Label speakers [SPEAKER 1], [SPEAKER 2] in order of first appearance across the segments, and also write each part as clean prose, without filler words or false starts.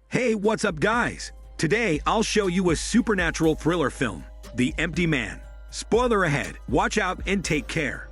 [SPEAKER 1] Hey, what's up guys? Today I'll show you a supernatural thriller film, The Empty Man. Spoiler ahead, watch out and take care.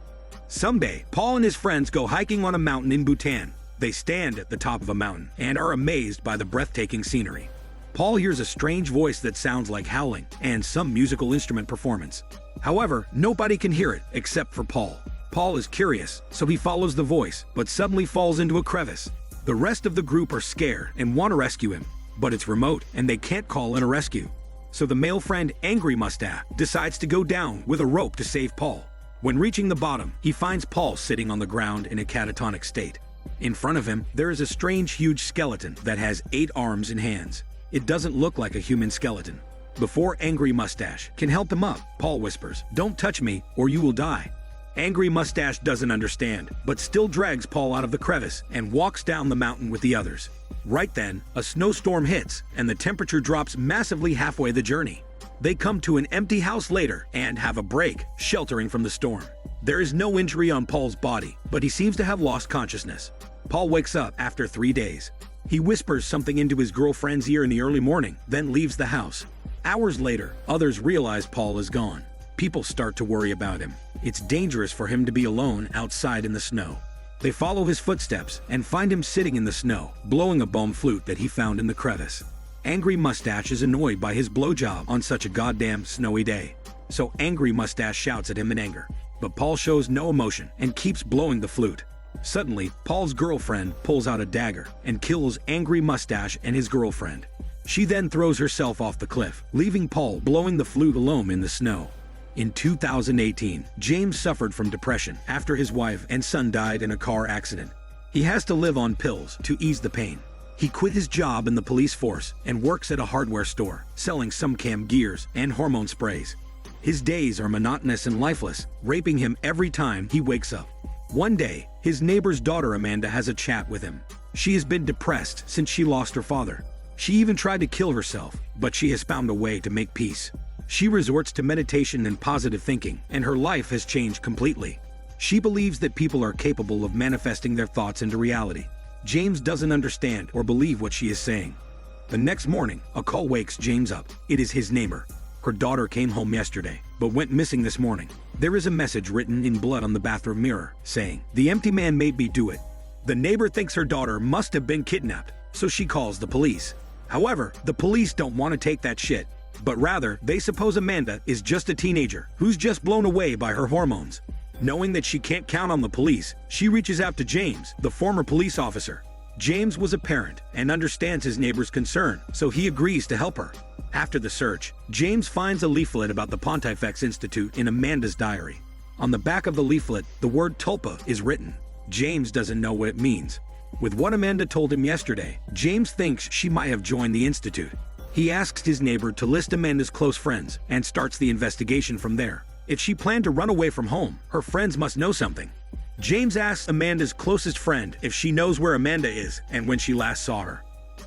[SPEAKER 1] Someday, Paul and his friends go hiking on a mountain in Bhutan. They stand at the top of a mountain and are amazed by the breathtaking scenery. Paul hears a strange voice that sounds like howling and some musical instrument performance. However, nobody can hear it except for Paul. Paul is curious, so he follows the voice, but suddenly falls into a crevice. The rest of the group are scared and want to rescue him, but it's remote and they can't call in a rescue. So the male friend, Angry Mustache, decides to go down with a rope to save Paul. When reaching the bottom, he finds Paul sitting on the ground in a catatonic state. In front of him, there is a strange huge skeleton that has 8 arms and hands. It doesn't look like a human skeleton. Before Angry Mustache can help him up, Paul whispers, "Don't touch me or you will die." Angry Mustache doesn't understand, but still drags Paul out of the crevice and walks down the mountain with the others. Right then, a snowstorm hits and the temperature drops massively halfway the journey. They come to an empty house later and have a break, sheltering from the storm. There is no injury on Paul's body, but he seems to have lost consciousness. Paul wakes up after 3 days. He whispers something into his girlfriend's ear in the early morning, then leaves the house. Hours later, others realize Paul is gone. People start to worry about him. It's dangerous for him to be alone outside in the snow. They follow his footsteps and find him sitting in the snow, blowing a bone flute that he found in the crevice. Angry Mustache is annoyed by his blowjob on such a goddamn snowy day. So Angry Mustache shouts at him in anger. But Paul shows no emotion and keeps blowing the flute. Suddenly, Paul's girlfriend pulls out a dagger and kills Angry Mustache and his girlfriend. She then throws herself off the cliff, leaving Paul blowing the flute alone in the snow. In 2018, James suffered from depression after his wife and son died in a car accident. He has to live on pills to ease the pain. He quit his job in the police force and works at a hardware store, selling some cam gears and hormone sprays. His days are monotonous and lifeless, raping him every time he wakes up. One day, his neighbor's daughter Amanda has a chat with him. She has been depressed since she lost her father. She even tried to kill herself, but she has found a way to make peace. She resorts to meditation and positive thinking, and her life has changed completely. She believes that people are capable of manifesting their thoughts into reality. James doesn't understand or believe what she is saying. The next morning, a call wakes James up. It is his neighbor. Her daughter came home yesterday, but went missing this morning. There is a message written in blood on the bathroom mirror, saying, "The empty man made me do it." The neighbor thinks her daughter must have been kidnapped, so she calls the police. However, the police don't want to take that shit, but rather, they suppose Amanda is just a teenager who's just blown away by her hormones. Knowing that she can't count on the police, she reaches out to James, the former police officer. James was a parent and understands his neighbor's concern, so he agrees to help her. After the search, James finds a leaflet about the Pontifex Institute in Amanda's diary. On the back of the leaflet, the word tulpa is written. James doesn't know what it means. With what Amanda told him yesterday, James thinks she might have joined the institute. He asks his neighbor to list Amanda's close friends and starts the investigation from there. If she planned to run away from home, her friends must know something. James asks Amanda's closest friend if she knows where Amanda is and when she last saw her.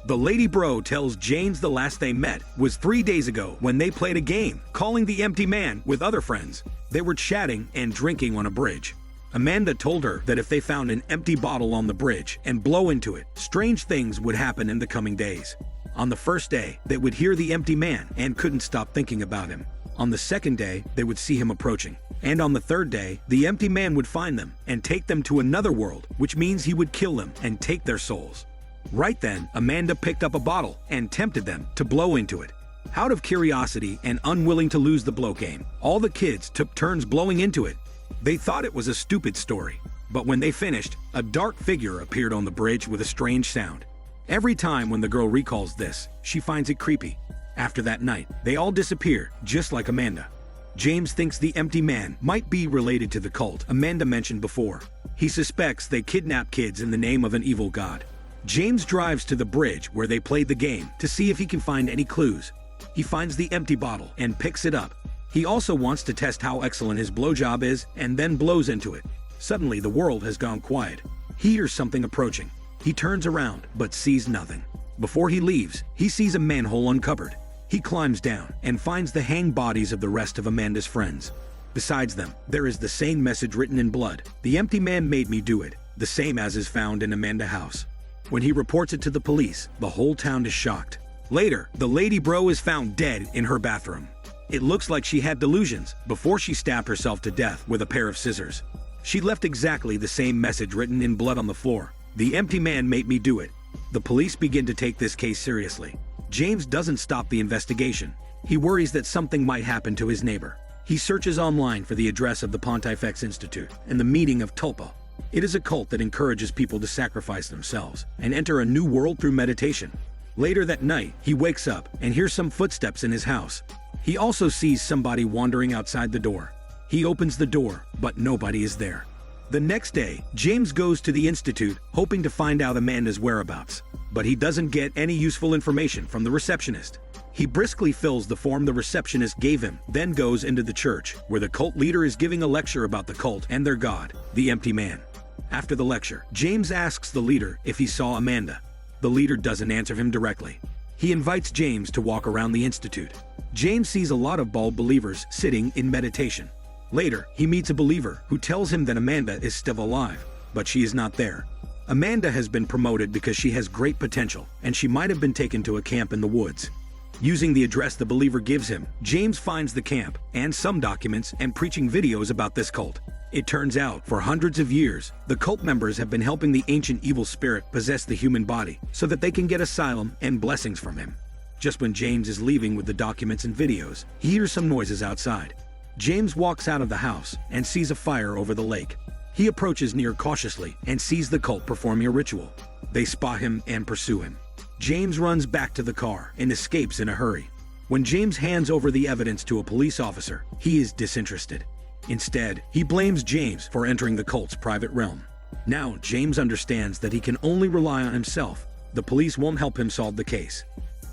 [SPEAKER 1] The lady bro tells James the last they met was 3 days ago when they played a game, calling the empty man with other friends. They were chatting and drinking on a bridge. Amanda told her that if they found an empty bottle on the bridge and blow into it, strange things would happen in the coming days. On the first day, they would hear the empty man and couldn't stop thinking about him. On the second day, they would see him approaching. And on the third day, the empty man would find them and take them to another world, which means he would kill them and take their souls. Right then, Amanda picked up a bottle and tempted them to blow into it. Out of curiosity and unwilling to lose the blow game, all the kids took turns blowing into it. They thought it was a stupid story, but when they finished, a dark figure appeared on the bridge with a strange sound. Every time when the girl recalls this, she finds it creepy. After that night, they all disappear, just like Amanda. James thinks the empty man might be related to the cult Amanda mentioned before. He suspects they kidnap kids in the name of an evil god. James drives to the bridge where they played the game to see if he can find any clues. He finds the empty bottle and picks it up. He also wants to test how excellent his blowjob is and then blows into it. Suddenly, the world has gone quiet. He hears something approaching. He turns around but sees nothing. Before he leaves, he sees a manhole uncovered. He climbs down and finds the hanged bodies of the rest of Amanda's friends. Besides them, there is the same message written in blood. The empty man made me do it, the same as is found in Amanda's house. When he reports it to the police, the whole town is shocked. Later, the lady bro is found dead in her bathroom. It looks like she had delusions before she stabbed herself to death with a pair of scissors. She left exactly the same message written in blood on the floor. The empty man made me do it. The police begin to take this case seriously. James doesn't stop the investigation. He worries that something might happen to his neighbor. He searches online for the address of the Pontifex Institute and the meeting of Tulpa. It is a cult that encourages people to sacrifice themselves and enter a new world through meditation. Later that night, he wakes up and hears some footsteps in his house. He also sees somebody wandering outside the door. He opens the door, but nobody is there. The next day, James goes to the institute hoping to find out Amanda's whereabouts, but he doesn't get any useful information from the receptionist. He briskly fills the form the receptionist gave him, then goes into the church, where the cult leader is giving a lecture about the cult and their god, the empty man. After the lecture, James asks the leader if he saw Amanda. The leader doesn't answer him directly. He invites James to walk around the institute. James sees a lot of bald believers sitting in meditation. Later, he meets a believer who tells him that Amanda is still alive, but she is not there. Amanda has been promoted because she has great potential, and she might have been taken to a camp in the woods. Using the address the believer gives him, James finds the camp and some documents and preaching videos about this cult. It turns out, for hundreds of years, the cult members have been helping the ancient evil spirit possess the human body so that they can get asylum and blessings from him. Just when James is leaving with the documents and videos, he hears some noises outside. James walks out of the house and sees a fire over the lake. He approaches near cautiously and sees the cult performing a ritual. They spot him and pursue him. James runs back to the car and escapes in a hurry. When James hands over the evidence to a police officer, he is disinterested. Instead, he blames James for entering the cult's private realm. Now, James understands that he can only rely on himself. The police won't help him solve the case.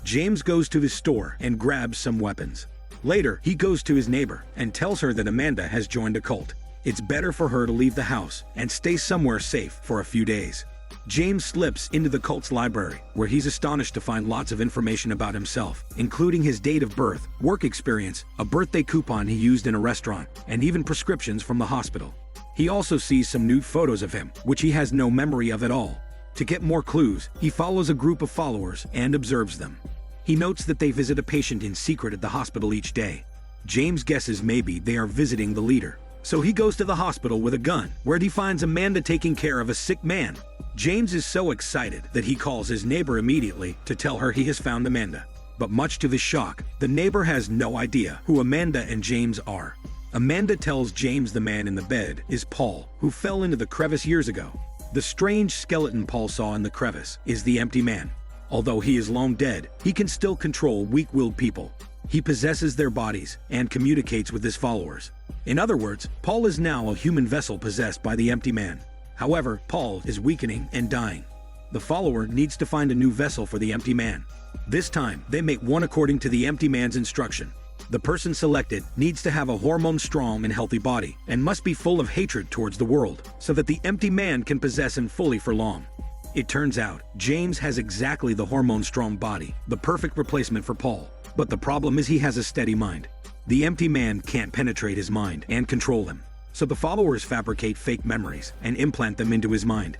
[SPEAKER 1] James goes to his store and grabs some weapons. Later, he goes to his neighbor and tells her that Amanda has joined a cult. It's better for her to leave the house and stay somewhere safe for a few days. James slips into the cult's library, where he's astonished to find lots of information about himself, including his date of birth, work experience, a birthday coupon he used in a restaurant, and even prescriptions from the hospital. He also sees some nude photos of him, which he has no memory of at all. To get more clues, he follows a group of followers and observes them. He notes that they visit a patient in secret at the hospital each day. James guesses maybe they are visiting the leader. So he goes to the hospital with a gun, where he finds Amanda taking care of a sick man. James is so excited that he calls his neighbor immediately to tell her he has found Amanda. But much to his shock, the neighbor has no idea who Amanda and James are. Amanda tells James the man in the bed is Paul, who fell into the crevice years ago. The strange skeleton Paul saw in the crevice is the empty man. Although he is long dead, he can still control weak-willed people. He possesses their bodies and communicates with his followers. In other words, Paul is now a human vessel possessed by the empty man. However, Paul is weakening and dying. The follower needs to find a new vessel for the empty man. This time, they make one according to the empty man's instruction. The person selected needs to have a hormone-strong and healthy body and must be full of hatred towards the world so that the empty man can possess him fully for long. It turns out, James has exactly the hormone-strong body, the perfect replacement for Paul. But the problem is he has a steady mind. The empty man can't penetrate his mind and control him. So the followers fabricate fake memories and implant them into his mind.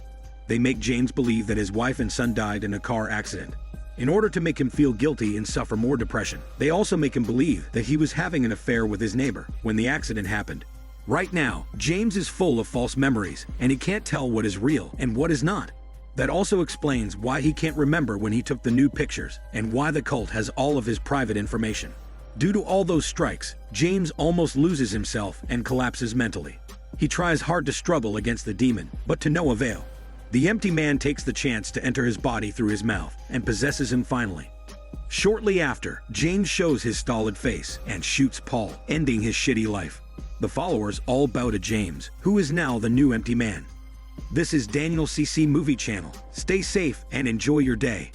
[SPEAKER 1] They make James believe that his wife and son died in a car accident. In order to make him feel guilty and suffer more depression, they also make him believe that he was having an affair with his neighbor when the accident happened. Right now, James is full of false memories, and he can't tell what is real and what is not. That also explains why he can't remember when he took the nude pictures and why the cult has all of his private information. Due to all those strikes, James almost loses himself and collapses mentally. He tries hard to struggle against the demon, but to no avail. The empty man takes the chance to enter his body through his mouth and possesses him finally. Shortly after, James shows his stolid face and shoots Paul, ending his shitty life. The followers all bow to James, who is now the new empty man. This is Daniel CC Movie Channel. Stay safe and enjoy your day.